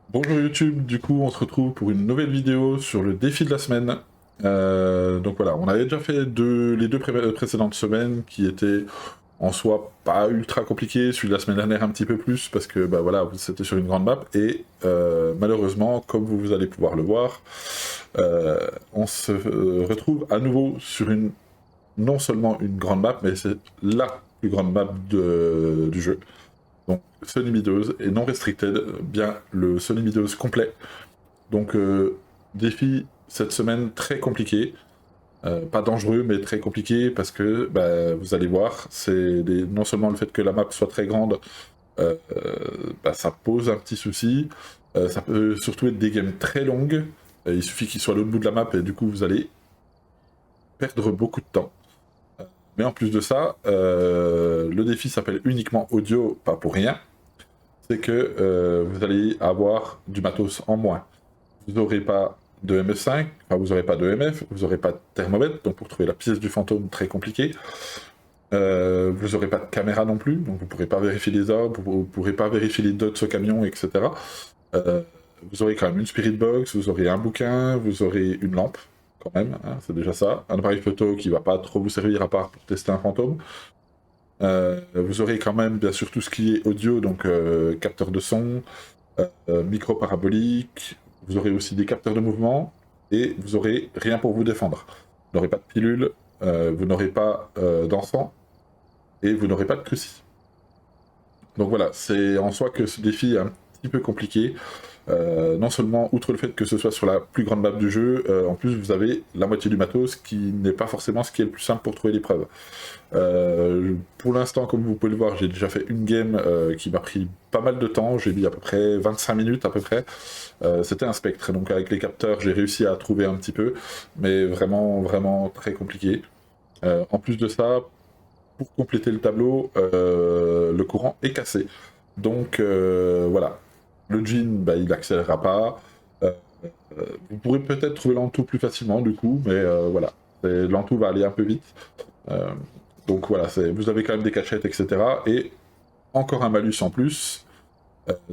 Bonjour YouTube, du coup on se retrouve pour une nouvelle vidéo sur le défi de la semaine. Donc voilà, on avait déjà fait les deux précédentes semaines qui étaient en soi pas ultra compliquées, celui de la semaine dernière un petit peu plus parce que bah voilà, c'était sur une grande map et malheureusement, comme vous allez pouvoir le voir, on se retrouve à nouveau sur non seulement une grande map, mais c'est la plus grande map du jeu. Donc Sony Mideuse et non restricted, bien le Sony Mideuse complet. Donc défi cette semaine très compliqué, pas dangereux mais très compliqué parce que bah, vous allez voir, non seulement le fait que la map soit très grande, bah, ça pose un petit souci, ça peut surtout être des games très longues, il suffit qu'il soit à l'autre bout de la map et du coup vous allez perdre beaucoup de temps. Mais en plus de ça, le défi s'appelle uniquement audio, pas pour rien, c'est que vous allez avoir du matos en moins. Vous n'aurez pas de MF5, enfin, vous n'aurez pas de MF, vous n'aurez pas de thermomètre, donc pour trouver la pièce du fantôme, très compliqué. Vous n'aurez pas de caméra non plus, donc vous ne pourrez pas vérifier les orbes, vous ne pourrez pas vérifier les dots au camion, etc. Euh, vous aurez quand même une spirit box, vous aurez un bouquin, vous aurez une lampe, quand même, hein, c'est déjà ça. Un appareil photo qui va pas trop vous servir à part pour tester un fantôme. Vous aurez quand même bien sûr tout ce qui est audio, donc capteur de son, micro parabolique, vous aurez aussi des capteurs de mouvement, et vous aurez rien pour vous défendre. Vous n'aurez pas de pilule, vous n'aurez pas d'encens, et vous n'aurez pas de cruci. Donc voilà, c'est en soi que ce défi est un petit peu compliqué. Non seulement, outre le fait que ce soit sur la plus grande map du jeu, en plus vous avez la moitié du matos qui n'est pas forcément ce qui est le plus simple pour trouver l'épreuve. Pour l'instant, comme vous pouvez le voir, j'ai déjà fait une game qui m'a pris pas mal de temps, j'ai mis à peu près 25 minutes à peu près. C'était un spectre, donc avec les capteurs j'ai réussi à trouver un petit peu, mais vraiment, vraiment très compliqué. En plus de ça, pour compléter le tableau, le courant est cassé. Donc voilà, le jean, bah, il accélérera pas. Euh, vous pourrez peut-être trouver l'entour plus facilement du coup, mais voilà, l'entour va aller un peu vite. Euh, donc voilà, vous avez quand même des cachettes, etc. Et encore un malus en plus,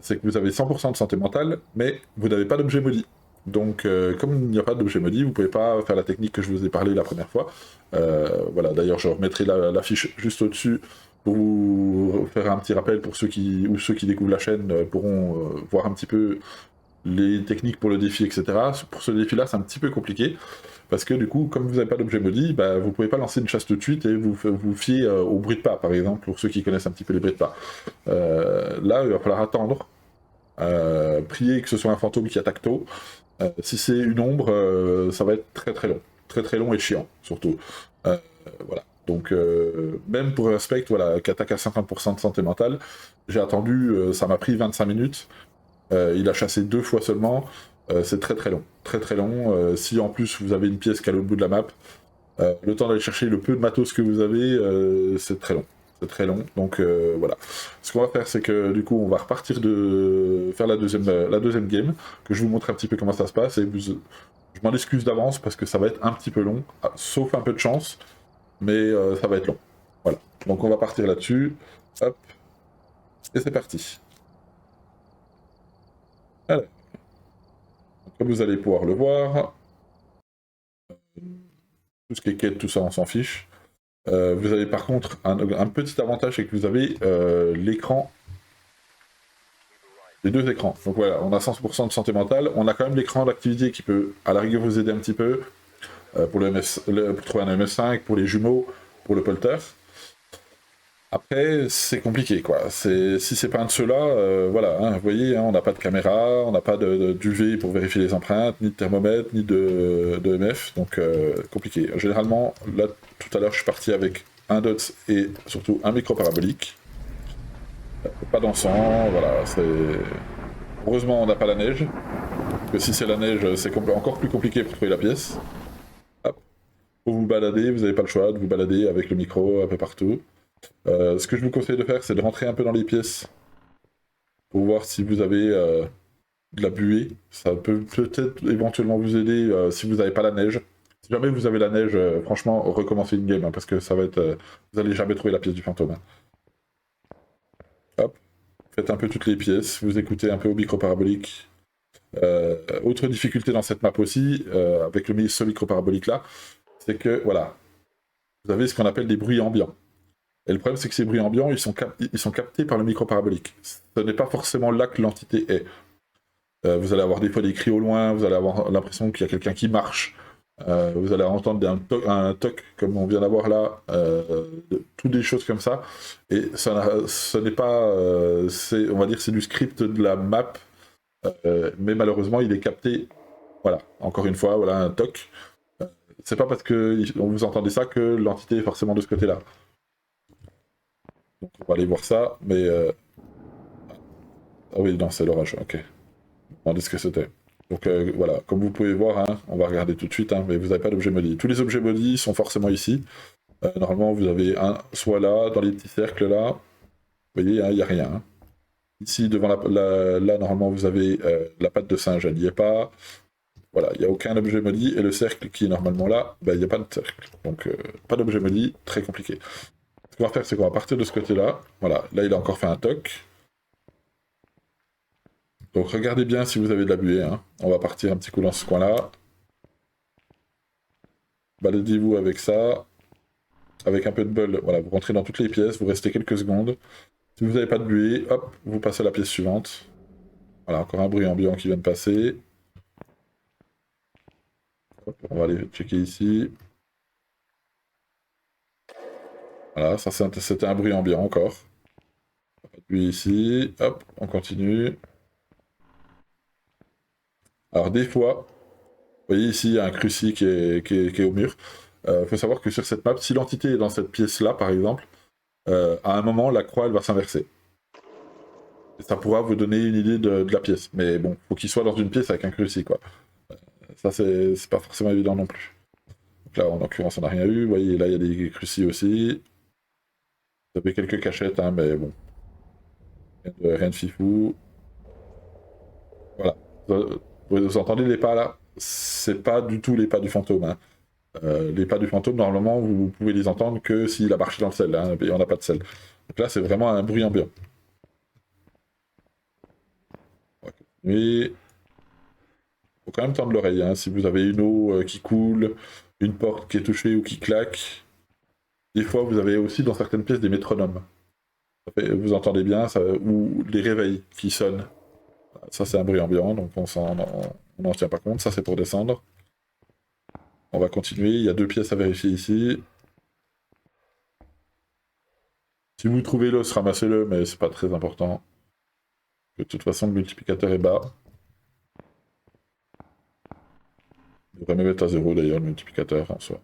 c'est que vous avez 100% de santé mentale, mais vous n'avez pas d'objet maudit. Donc, comme il n'y a pas d'objet maudit, vous ne pouvez pas faire la technique que je vous ai parlé la première fois. Voilà, d'ailleurs, je remettrai la fiche juste au-dessus pour vous faire un petit rappel pour ceux qui découvrent la chaîne pourront voir un petit peu les techniques pour le défi, etc. Pour ce défi-là, c'est un petit peu compliqué. Parce que du coup, comme vous n'avez pas d'objet maudit, bah, vous pouvez pas lancer une chasse tout de suite et vous fier au bruit de pas, par exemple, pour ceux qui connaissent un petit peu les bruits de pas. Là, il va falloir attendre, prier que ce soit un fantôme qui attaque tôt. Si c'est une ombre, ça va être très très long. Très très long et chiant, surtout. Euh, voilà. Donc, même pour un spectre voilà, qui attaque à 50% de santé mentale, j'ai attendu, ça m'a pris 25 minutes. Il a chassé 2 fois seulement. C'est très très long. Très très long. Si en plus vous avez une pièce qui est à l'autre bout de la map, le temps d'aller chercher le peu de matos que vous avez, c'est très long. C'est très long. Donc voilà. Ce qu'on va faire, c'est que du coup, on va repartir de faire la deuxième game, que je vous montre un petit peu comment ça se passe. Et je m'en excuse d'avance parce que ça va être un petit peu long, sauf un peu de chance, mais ça va être long. Voilà. Donc on va partir là-dessus. Hop. Et c'est parti. Alors, comme vous allez pouvoir le voir, tout ce qui est quête, tout ça, on s'en fiche. Vous avez par contre un petit avantage, c'est que vous avez l'écran, les deux écrans. Donc voilà, on a 100% de santé mentale, on a quand même l'écran d'activité qui peut à la rigueur vous aider un petit peu pour trouver un MF5, pour les jumeaux, pour le polter. Après, c'est compliqué, quoi. Si c'est pas un de ceux-là, voilà, hein, vous voyez, hein, on n'a pas de caméra, on n'a pas d'UV pour vérifier les empreintes, ni de thermomètre, ni de MF, donc compliqué. Généralement, là, tout à l'heure, je suis parti avec un DOTS et surtout un micro parabolique. Pas d'encens, voilà, c'est... Heureusement, on n'a pas la neige, parce que si c'est la neige, c'est encore plus compliqué pour trouver la pièce. Hop. Pour vous balader, vous n'avez pas le choix de vous balader avec le micro un peu partout. Ce que je vous conseille de faire, c'est de rentrer un peu dans les pièces pour voir si vous avez de la buée. Ça peut peut-être éventuellement vous aider si vous n'avez pas la neige. Si jamais vous avez la neige, franchement, recommencez une game, hein, parce que ça va être... vous n'allez jamais trouver la pièce du fantôme. Hein. Hop, faites un peu toutes les pièces, vous écoutez un peu au micro parabolique. Autre difficulté dans cette map aussi, avec ce micro-parabolique là, c'est que, voilà, vous avez ce qu'on appelle des bruits ambiants. Et le problème, c'est que ces bruits ambiants, ils sont captés par le micro-parabolique. Ce n'est pas forcément là que l'entité est. Vous allez avoir des fois des cris au loin, vous allez avoir l'impression qu'il y a quelqu'un qui marche, vous allez entendre un toc comme on vient d'avoir là, toutes des choses comme ça. Et ce n'est pas, on va dire, c'est du script de la map, mais malheureusement, il est capté. Voilà, encore une fois, voilà un toc. C'est pas parce que vous entendez ça que l'entité est forcément de ce côté-là. Donc on va aller voir ça, mais ah oui, non, c'est l'orage, ok. Demandez ce que c'était. Donc voilà, comme vous pouvez voir, hein, on va regarder tout de suite, hein, mais vous n'avez pas d'objet maudit. Tous les objets maudits sont forcément ici. Normalement, vous avez un soit là, dans les petits cercles là. Vous voyez, il n'y a rien. Hein. Ici, devant là, normalement, vous avez la patte de singe, elle n'y est pas. Voilà, il n'y a aucun objet maudit. Et le cercle qui est normalement là, il n'y a pas de cercle. Donc, pas d'objet maudit, très compliqué. Ce qu'on va faire, c'est qu'on va partir de ce côté-là. Voilà, là, il a encore fait un toc. Donc regardez bien si vous avez de la buée. Hein. On va partir un petit coup dans ce coin-là. Baladez-vous avec ça. Avec un peu de bol, voilà, vous rentrez dans toutes les pièces, vous restez quelques secondes. Si vous n'avez pas de buée, hop, vous passez à la pièce suivante. Voilà, encore un bruit ambiant qui vient de passer. Hop, on va aller checker ici. Voilà, ça c'était un bruit ambiant encore. Pas de buée ici. Hop, on continue. Alors des fois, vous voyez ici, il y a un cruci qui est au mur. Il faut savoir que sur cette map, si l'entité est dans cette pièce-là, par exemple, à un moment, la croix, elle va s'inverser. Et ça pourra vous donner une idée de la pièce. Mais bon, faut qu'il soit dans une pièce avec un cruci, quoi. Ça, c'est pas forcément évident non plus. Donc là, en l'occurrence, on n'a rien eu. Vous voyez, là, il y a des crucis aussi. Vous avez quelques cachettes, hein, mais bon. Rien de fifou. Voilà. Vous entendez les pas, là? C'est pas du tout les pas du fantôme, hein. Les pas du fantôme, normalement, vous pouvez les entendre que s'il a marché dans le sel, hein, et on n'a pas de sel. Donc là, c'est vraiment un bruit ambiant. On va continuer. Faut quand même tendre l'oreille, hein. Si vous avez une eau qui coule, une porte qui est touchée ou qui claque, des fois vous avez aussi dans certaines pièces des métronomes. Vous entendez bien, ou les réveils qui sonnent. Ça c'est un bruit ambiant, donc on n'en tient pas compte, ça c'est pour descendre. On va continuer, il y a 2 pièces à vérifier ici. Si vous trouvez l'os, ramassez-le, mais c'est pas très important. De toute façon, le multiplicateur est bas. Il devrait même être à 0 d'ailleurs, le multiplicateur en soi.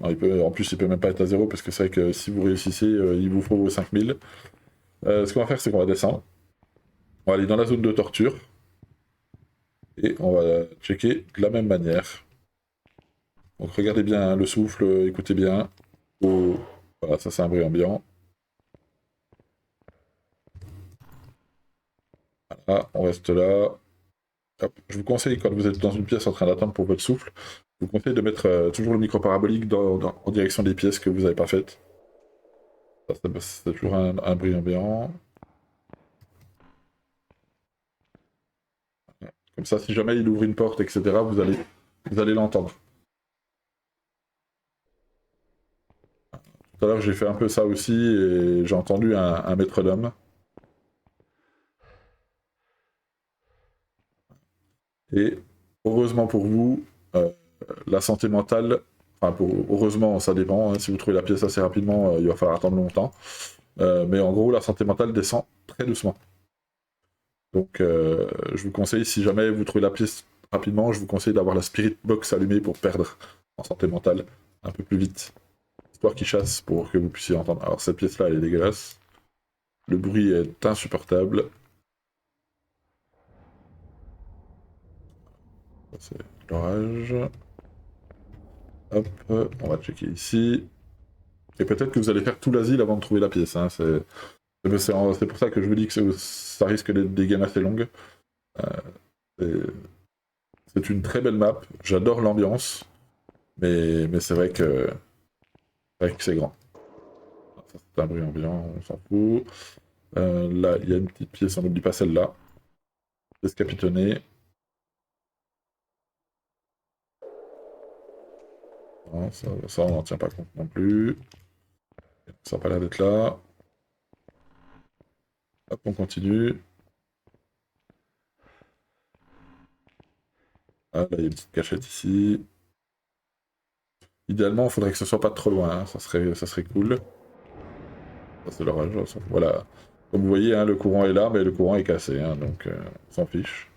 Non, en plus, il peut même pas être à 0 parce que c'est vrai que si vous réussissez, il vous faut 5000. Ce qu'on va faire, c'est qu'on va descendre. On va aller dans la zone de torture. Et on va checker de la même manière. Donc regardez bien hein, le souffle, écoutez bien. Oh, voilà, ça c'est un bruit ambiant. Voilà, on reste là. Hop. Je vous conseille, quand vous êtes dans une pièce en train d'attendre pour votre souffle, je vous conseille de mettre toujours le micro parabolique en direction des pièces que vous n'avez pas faites. C'est toujours un bruit ambiant. Comme ça, si jamais il ouvre une porte, etc., vous allez l'entendre. Tout à l'heure, j'ai fait un peu ça aussi, et j'ai entendu un métronome. Et heureusement pour vous, la santé mentale, heureusement, ça dépend, hein, si vous trouvez la pièce assez rapidement, il va falloir attendre longtemps. Mais en gros, la santé mentale descend très doucement. Donc, je vous conseille, si jamais vous trouvez la pièce rapidement, je vous conseille d'avoir la Spirit Box allumée pour perdre en santé mentale un peu plus vite. Histoire qu'il chasse pour que vous puissiez entendre. Alors, cette pièce-là, elle est dégueulasse. Le bruit est insupportable. C'est l'orage. Hop, on va checker ici. Et peut-être que vous allez faire tout l'asile avant de trouver la pièce. Hein. C'est pour ça que je vous dis que ça risque d'être des games assez longues. C'est une très belle map. J'adore l'ambiance. Mais c'est vrai que c'est grand. Ça, c'est un bruit ambiant, on s'en fout. Là, il y a une petite pièce, on n'oublie pas celle-là. Pièce capitonnée. Non, ça on n'en tient pas compte non plus. Ça n'a pas l'air d'être là. Hop, on continue. Ah, là, il y a une petite cachette ici. Idéalement, il faudrait que ce soit pas trop loin, hein. Ça serait cool. Ça, c'est l'orage. Voilà. Comme vous voyez, hein, le courant est là, mais le courant est cassé, hein, donc on s'en fiche.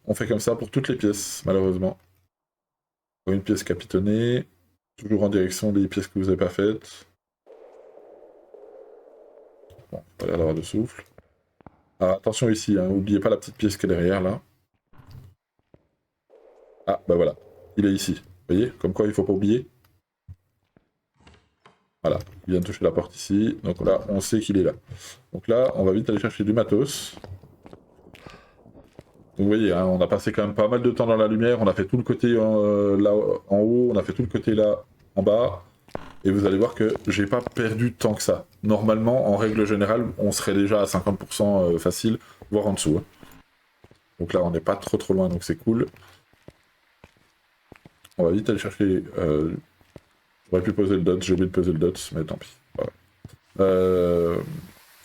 On fait comme ça pour toutes les pièces, malheureusement. Une pièce capitonnée, toujours en direction des pièces que vous n'avez pas faites. Bon, pas l'air d'avoir de souffle. Alors attention ici, hein, n'oubliez pas la petite pièce qui est derrière là. Ah, bah voilà, il est ici. Vous voyez, comme quoi il faut pas oublier. Voilà, il vient de toucher la porte ici, donc là, on sait qu'il est là. Donc là, on va vite aller chercher du matos. Donc vous voyez, hein, on a passé quand même pas mal de temps dans la lumière, on a fait tout le côté là en haut, on a fait tout le côté là en bas. Et vous allez voir que j'ai pas perdu tant que ça. Normalement, en règle générale, on serait déjà à 50% facile, voire en dessous, hein. Donc là, on n'est pas trop loin, donc c'est cool. On va vite aller chercher... J'aurais pu poser le dot, j'ai oublié de poser le dot, mais tant pis. Voilà.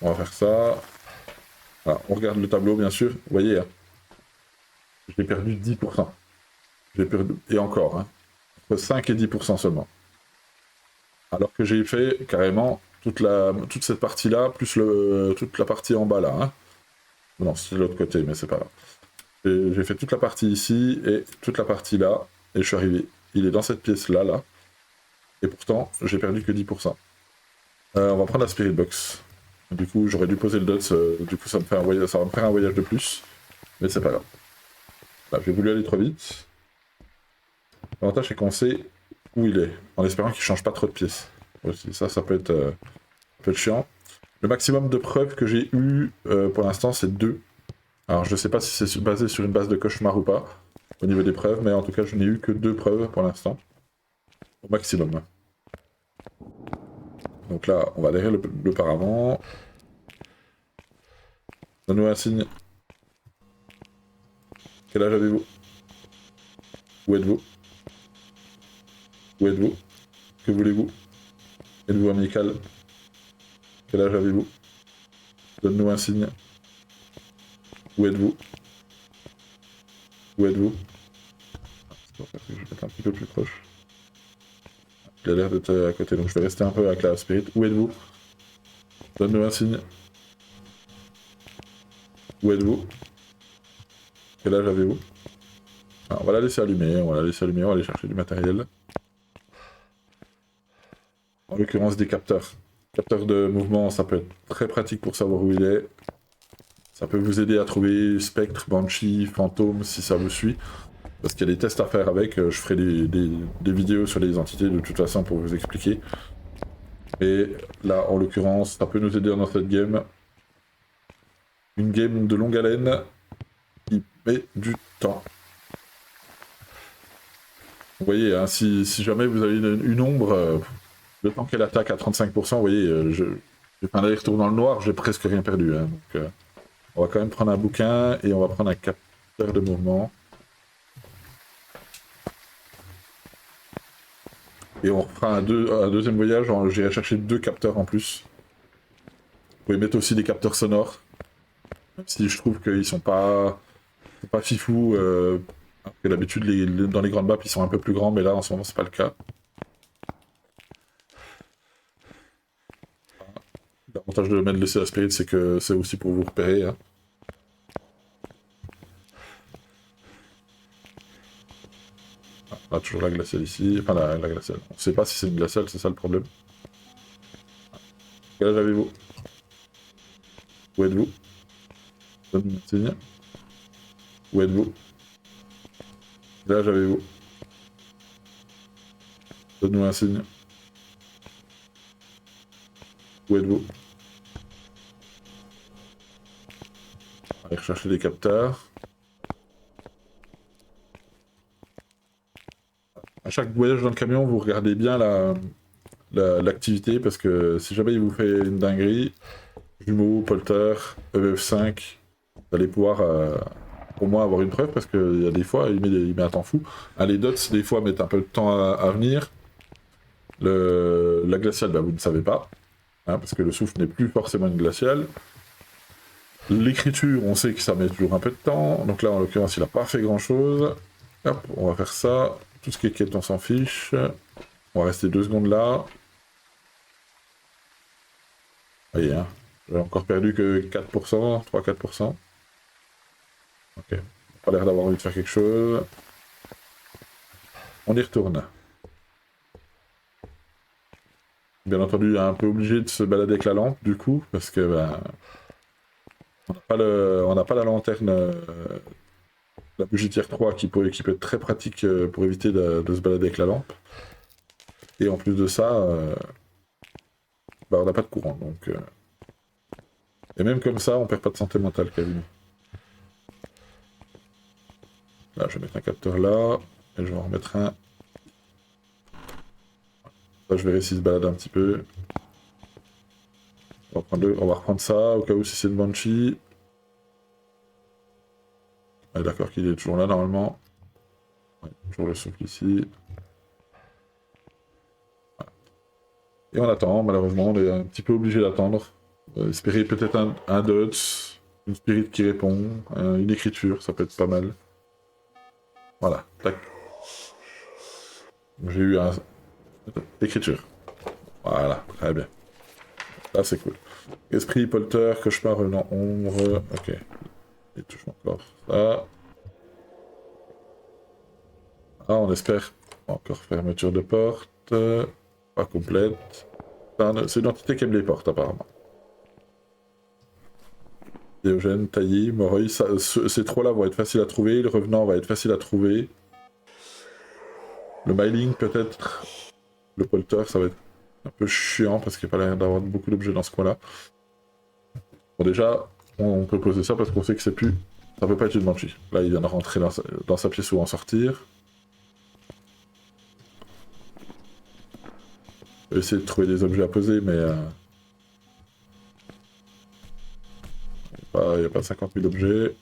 On va faire ça. Voilà, on regarde le tableau, bien sûr. Vous voyez, hein, j'ai perdu 10%. J'ai perdu... Et encore, hein, entre 5 et 10% seulement. Alors que j'ai fait carrément toute cette partie-là, plus toute la partie en bas là, hein. Non, c'est de l'autre côté, mais c'est pas grave. J'ai fait toute la partie ici et toute la partie là, et je suis arrivé. Il est dans cette pièce-là, là. Et pourtant, j'ai perdu que 10%. On va prendre la Spirit Box. Du coup, j'aurais dû poser le dots, du coup ça va me faire un voyage de plus. Mais c'est pas grave. Là, j'ai voulu aller trop vite. L'avantage, c'est qu'on sait où il est, en espérant qu'il change pas trop de pièces. Aussi, ça peut être chiant. Le maximum de preuves que j'ai eu pour l'instant, c'est 2. Alors je sais pas si c'est basé sur une base de cauchemar ou pas, au niveau des preuves, mais en tout cas je n'ai eu que 2 preuves pour l'instant. Au maximum. Donc là, on va derrière le paravent. Donne-nous un signe. Quel âge avez-vous? Où êtes-vous? Où êtes-vous? Que voulez-vous? Êtes-vous amical? Quel âge avez-vous? Donne-nous un signe. Où êtes-vous? Où êtes-vous? Je vais être un petit peu plus proche. Il a l'air d'être à côté, donc je vais rester un peu avec la spirit. Où êtes-vous? Donne-nous un signe. Où êtes-vous? Quel âge avez-vous? On va la laisser allumer, on va aller chercher du matériel. En l'occurrence des capteurs. Capteurs de mouvement, ça peut être très pratique pour savoir où il est. Ça peut vous aider à trouver spectre, banshee, fantôme, si ça vous suit. Parce qu'il y a des tests à faire avec, je ferai des vidéos sur les entités de toute façon pour vous expliquer. Et là, en l'occurrence, ça peut nous aider dans cette game. Une game de longue haleine qui met du temps. Vous voyez, hein, si jamais vous avez une ombre, le temps qu'elle attaque à 35%, vous voyez, j'ai fait un aller-retour dans le noir, j'ai presque rien perdu, hein. Donc, on va quand même prendre un bouquin et on va prendre un capteur de mouvement. Et on refera un deuxième voyage, j'irai chercher 2 capteurs en plus. Vous pouvez mettre aussi des capteurs sonores. Même si je trouve qu'ils sont pas fifous. Alors que d'habitude, dans les grandes maps, ils sont un peu plus grands, mais là, en ce moment, c'est pas le cas. L'avantage de mettre le CA Spirit, c'est que c'est aussi pour vous repérer, hein. On a toujours la glaciale ici. Enfin, la glaciale. On sait pas si c'est une glaciale, c'est ça le problème. Quel âge avez-vous? Où êtes-vous? Donne-moi un signe. Où êtes-vous? Quel âge avez-vous? Donne-nous un signe. Où êtes-vous? On va aller rechercher des capteurs. À chaque voyage dans le camion, vous regardez bien l'activité, parce que si jamais il vous fait une dinguerie, jumeaux, polter, EVF5, vous allez pouvoir au moins avoir une preuve, parce qu'il y a des fois, il met un temps fou. Ah, les dots, des fois, mettent un peu de temps à venir. La glaciale, bah, vous ne savez pas, hein, parce que le souffle n'est plus forcément une glaciale. L'écriture, on sait que ça met toujours un peu de temps, donc là, en l'occurrence, il n'a pas fait grand-chose. Hop, on va faire ça. Tout ce qui est quête, on s'en fiche. On va rester 2 secondes là. Vous voyez, hein, j'ai encore perdu que 4%, 3-4%. Ok, pas l'air d'avoir envie de faire quelque chose. On y retourne. Bien entendu, un peu obligé de se balader avec la lampe, du coup, parce que ben, on n'a pas la lanterne, la bougie tier 3 qui peut être très pratique pour éviter de se balader avec la lampe. Et en plus de ça, bah, on n'a pas de courant, donc... Et même comme ça, on perd pas de santé mentale, quasiment. Là, je vais mettre un capteur là, et je vais en remettre un. Là, je verrai s'il se balade un petit peu. On va reprendre ça, au cas où si c'est une Banshee. On est d'accord qu'il est toujours là, normalement. Ouais, toujours le souffle ici. Voilà. Et on attend, malheureusement, on est un petit peu obligé d'attendre. Espérer peut-être un dots, une spirit qui répond, une écriture, ça peut être pas mal. Voilà, tac. J'ai eu un... Écriture. Voilà, très bien. Là, c'est cool. Esprit, polter, cauchemar, revenant, ombre... Ok. Il touche encore ça. Ah, on espère. Encore fermeture de porte. Pas complète. C'est une entité qui aime les portes, apparemment. Diogène, taillé, Moreuil, ces trois-là vont être faciles à trouver. Le revenant va être facile à trouver. Le myling, peut-être. Le polter, ça va être un peu chiant parce qu'il n'y a pas l'air d'avoir beaucoup d'objets dans ce coin-là. Bon, déjà, on peut poser ça parce qu'on sait que c'est plus. Ça peut pas être une banshee. Là, il vient de rentrer dans sa pièce ou en sortir. Je vais essayer de trouver des objets à poser, mais... il n'y a pas 50 000 objets.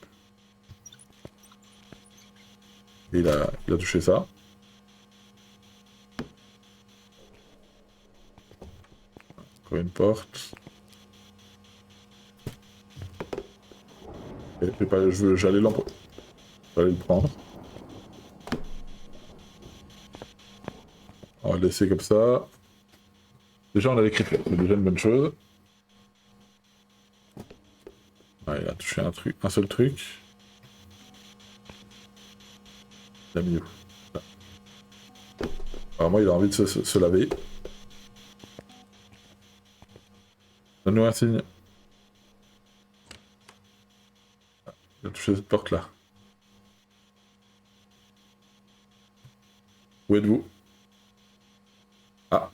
Et il a touché ça. Encore une porte. J'allais le prendre. On va le laisser comme ça. Déjà, on a l'écriture, c'est déjà une bonne chose. Ouais, il a touché un seul truc. Il a mis où? Là. Apparemment, il a envie de se laver. Donne-nous un signe. Il a touché cette porte-là. Où êtes-vous? Ah.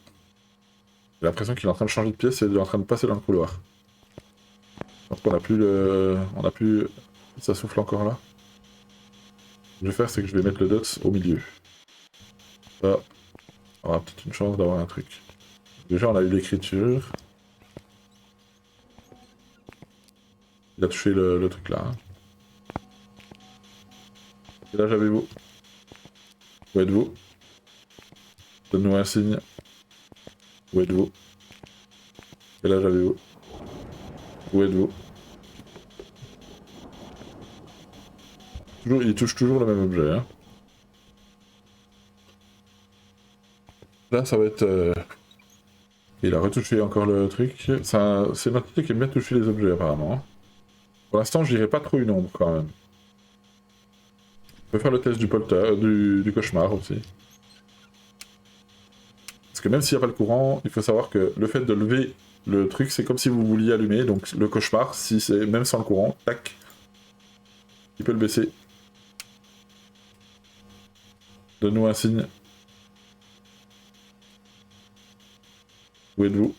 J'ai l'impression qu'il est en train de changer de pièce et il est en train de passer dans le couloir. Je pense qu'on a plus le... On a plus... Ça souffle encore là. Ce que je vais faire, c'est que je vais mettre le dots au milieu. Ça, on aura peut-être une chance d'avoir un truc. Déjà, on a eu l'écriture. Il a touché le truc là. Hein. Et là, j'avais-vous. Où êtes-vous? Donne-nous un signe. Où êtes-vous? Et là, j'avais-vous. Où êtes-vous? Il touche toujours le même objet. Hein. Là, ça va être... Il a retouché encore le truc. C'est une entité qui aime bien toucher les objets, apparemment. Hein. Pour l'instant, je dirais pas trop une ombre, quand même. On peut faire le test du polter, du cauchemar, aussi. Parce que même s'il n'y a pas le courant, il faut savoir que le fait de lever le truc, c'est comme si vous vouliez allumer. Donc le cauchemar, si c'est même sans le courant, tac, il peut le baisser. Donne-nous un signe. Où êtes-vous?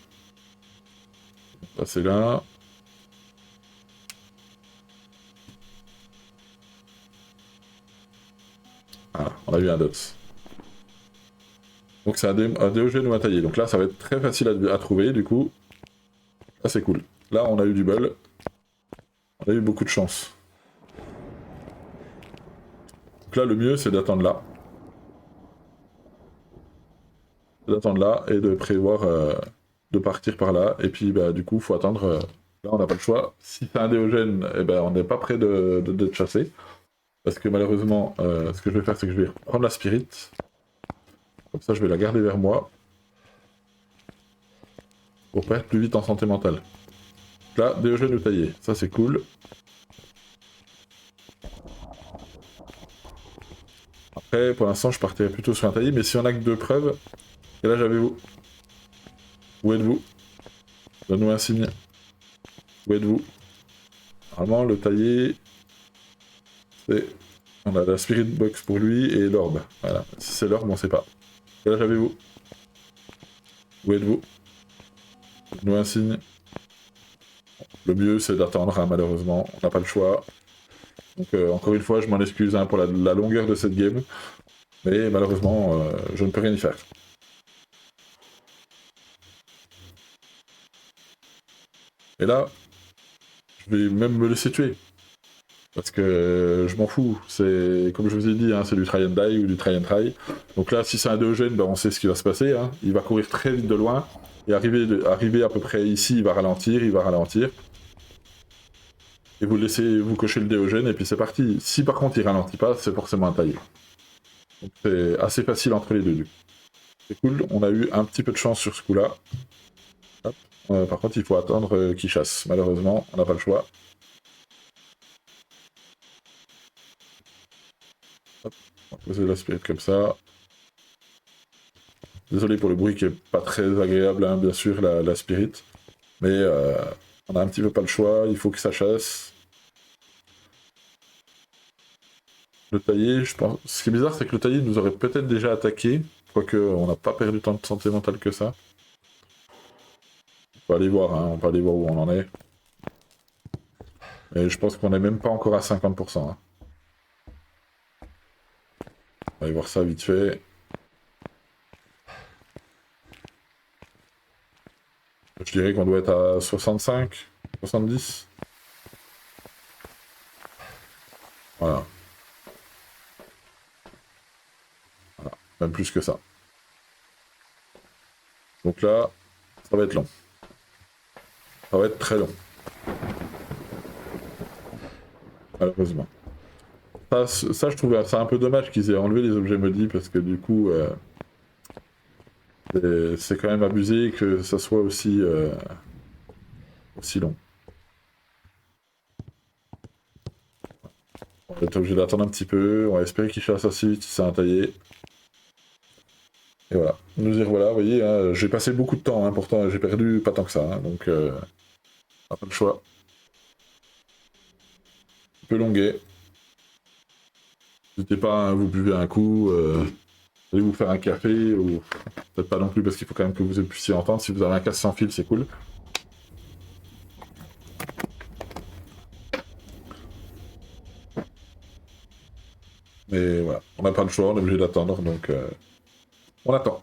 Passez là. Voilà, on a eu un dots. Donc c'est un Déogène ou un taillé. Donc là, ça va être très facile à trouver, du coup. Là, c'est cool. Là, on a eu du bol. On a eu beaucoup de chance. Donc là, le mieux, c'est d'attendre là. D'attendre là et de prévoir de partir par là. Et puis, bah, du coup, faut attendre. Là, on n'a pas le choix. Si c'est un Déogène, eh ben, on n'est pas prêt de chasser. Parce que malheureusement, ce que je vais faire, c'est que je vais prendre la Spirit. Comme ça, je vais la garder vers moi. Pour perdre plus vite en santé mentale. Là, Déogène ou taillé. Ça, c'est cool. Après, pour l'instant, je partirais plutôt sur un taillé. Mais si on a que deux preuves... Et là, j'avais-vous. Où êtes-vous? Donne-nous un signe. Où êtes-vous? Normalement, le taillé... c'est... On a la Spirit Box pour lui et l'orbe. Voilà. Si c'est l'orbe, on sait pas. Et là, j'avais-vous. Où êtes-vous? Donne-nous un signe. Le mieux, c'est d'attendre, hein, malheureusement. On n'a pas le choix. Donc, encore une fois, je m'en excuse hein, pour la longueur de cette game. Mais malheureusement, je ne peux rien y faire. Et là, je vais même me laisser tuer. Parce que je m'en fous. C'est comme je vous ai dit, hein, c'est du try and die ou du try and try. Donc là, si c'est un Déogène, ben, on sait ce qui va se passer. Hein. Il va courir très vite de loin. Et arriver à peu près ici, il va ralentir, Et vous laissez vous cocher le Déogène et puis c'est parti. Si par contre il ralentit pas, c'est forcément un taillé. Donc c'est assez facile entre les deux. C'est cool, on a eu un petit peu de chance sur ce coup-là. Par contre, il faut attendre qu'il chasse. Malheureusement, on n'a pas le choix. Hop, on va poser la spirit comme ça. Désolé pour le bruit qui est pas très agréable, hein, bien sûr, la spirit. Mais on a un petit peu pas le choix, il faut que ça chasse. Le taillé, je pense... Ce qui est bizarre, c'est que le taillé nous aurait peut-être déjà attaqué. Quoique, on n'a pas perdu tant de santé mentale que ça. On va aller voir, hein, on va aller voir où on en est. Mais je pense qu'on n'est même pas encore à 50%. Hein. On va aller voir ça vite fait. Je dirais qu'on doit être à 65, 70. Voilà. Voilà. Même plus que ça. Donc là, ça va être long. Ça va être très long. Malheureusement. Ça, je trouvais ça un peu dommage qu'ils aient enlevé les objets maudits parce que du coup, c'est quand même abusé que ça soit aussi long. On va être obligé d'attendre un petit peu. On va espérer qu'il chasse assez vite si c'est un taillé. Et voilà. Nous y revoilà, vous voyez, hein, j'ai passé beaucoup de temps, hein, pourtant j'ai perdu pas tant que ça. Hein, donc, pas le choix. Un peu longué. N'hésitez pas, hein, vous buvez un coup, allez vous faire un café, ou peut-être pas non plus parce qu'il faut quand même que vous puissiez entendre. Si vous avez un casque sans fil, c'est cool. Mais voilà, on n'a pas le choix, on est obligé d'attendre, donc on attend.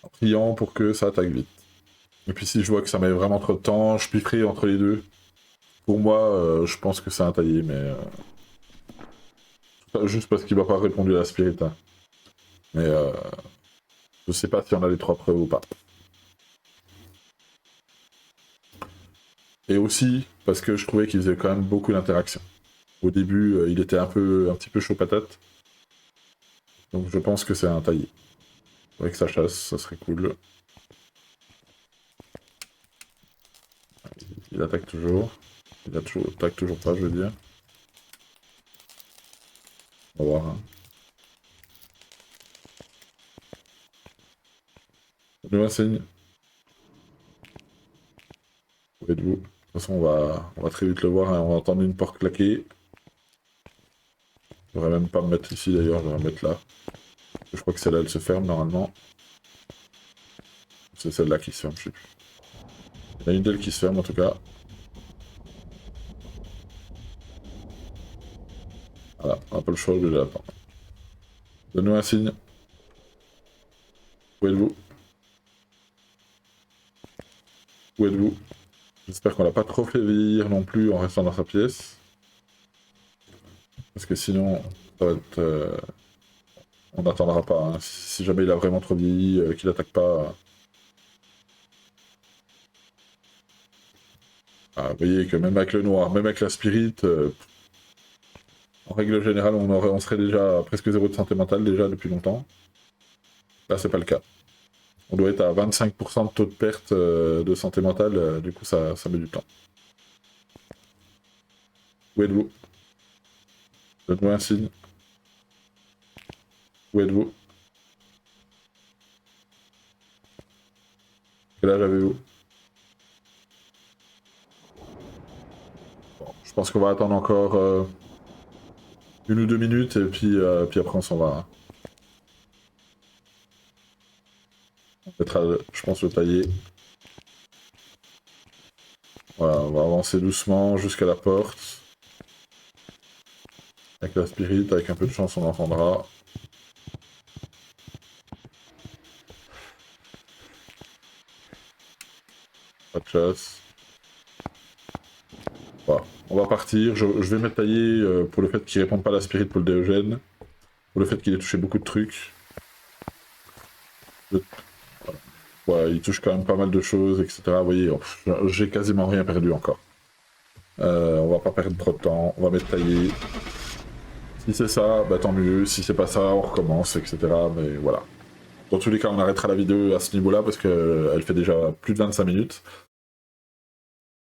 En priant pour que ça attaque vite. Et puis si je vois que ça met vraiment trop de temps, je pifferai entre les deux. Pour moi, je pense que c'est un taillé, mais... juste parce qu'il m'a pas répondu à la spirit. Hein. Mais je sais pas si on a les 3 preuves ou pas. Et aussi parce que je trouvais qu'il faisait quand même beaucoup d'interactions. Au début, il était un petit peu chaud patate. Donc je pense que c'est un taillé. Avec sa chasse, ça serait cool. Il attaque toujours. Attaque toujours pas, je veux dire. On va voir. Hein. Nous un signe. Où êtes-vous? De toute façon, on va très vite le voir. Hein. On va entendre une porte claquer. Je devrais même pas me mettre ici d'ailleurs, je vais me mettre là. Je crois que celle-là, elle se ferme normalement. C'est celle-là qui se ferme, je sais plus. Il y en a une d'elles qui se ferme en tout cas. Voilà, on n'a pas le choix de l'attendre. Donne-nous un signe. Où êtes-vous? Où êtes-vous? J'espère qu'on l'a pas trop fait vieillir non plus en restant dans sa pièce. Parce que sinon, ça va être... on n'attendra pas. Hein. Si jamais il a vraiment trop vieilli, qu'il attaque pas... Ah, vous voyez que même avec le noir, même avec la spirit, en règle générale, on serait déjà à presque 0 de santé mentale déjà depuis longtemps. Là, c'est pas le cas. On doit être à 25% de taux de perte de santé mentale, du coup ça met du temps. Où êtes-vous? Donne-moi un signe. Où êtes-vous? Quel âge avez-vous? Bon, je pense qu'on va attendre encore 1 ou 2 minutes et puis après on s'en va. On mettra, je pense, le tailler. Voilà, on va avancer doucement jusqu'à la porte. Avec la spirit, avec un peu de chance, on entendra. Pas de chasse. Voilà. On va partir. Je vais mettre tailler pour le fait qu'il ne réponde pas à la spirit pour le Déogène. Pour le fait qu'il ait touché beaucoup de trucs. Ouais, il touche quand même pas mal de choses, etc. Vous voyez, j'ai quasiment rien perdu encore. On va pas perdre trop de temps, on va mettre tailler. Si c'est ça, bah tant mieux. Si c'est pas ça, on recommence, etc. Mais voilà. Dans tous les cas, on arrêtera la vidéo à ce niveau-là parce qu'elle fait déjà plus de 25 minutes.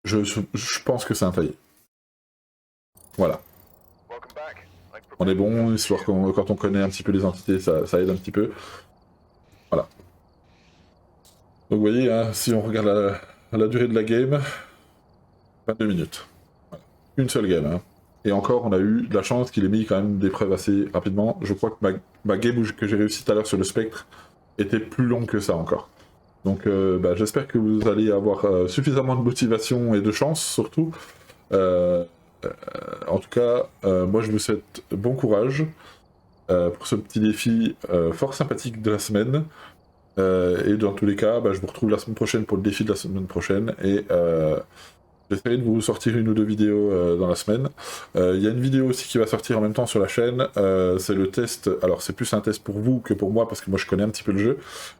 Je pense que c'est un taillé. Voilà. On est bon, histoire que quand on connaît un petit peu les entités, ça aide un petit peu. Voilà. Donc vous voyez, hein, si on regarde la durée de la game, 22 minutes. Voilà. Une seule game. Hein. Et encore, on a eu de la chance qu'il ait mis quand même des preuves assez rapidement. Je crois que ma game que j'ai réussi tout à l'heure sur le spectre était plus longue que ça encore. Donc bah, j'espère que vous allez avoir suffisamment de motivation et de chance surtout. En tout cas, moi je vous souhaite bon courage pour ce petit défi fort sympathique de la semaine. Et dans tous les cas, bah, je vous retrouve la semaine prochaine pour le défi de la semaine prochaine. Et j'essaierai de vous sortir 1 ou 2 vidéos dans la semaine. Il y a une vidéo aussi qui va sortir en même temps sur la chaîne. C'est le test. Alors c'est plus un test pour vous que pour moi parce que moi je connais un petit peu le jeu.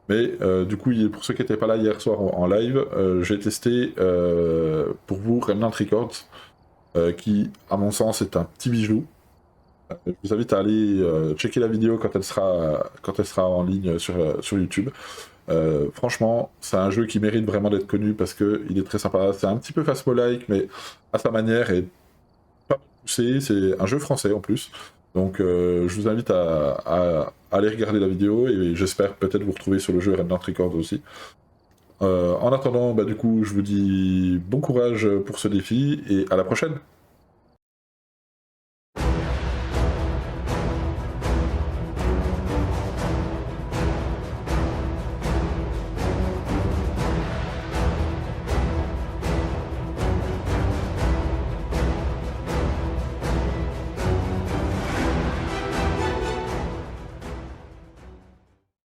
Mais du coup, pour ceux qui n'étaient pas là hier soir en live, j'ai testé pour vous Remnant Records, qui à mon sens est un petit bijou. Je vous invite à aller checker la vidéo quand elle sera en ligne sur YouTube. Franchement, c'est un jeu qui mérite vraiment d'être connu parce qu'il est très sympa. C'est un petit peu Phasmo-like, mais à sa manière et pas poussé. C'est un jeu français en plus. Donc je vous invite à aller regarder la vidéo et j'espère peut-être vous retrouver sur le jeu Remnant Records aussi. En attendant, bah, du coup, je vous dis bon courage pour ce défi et à la prochaine!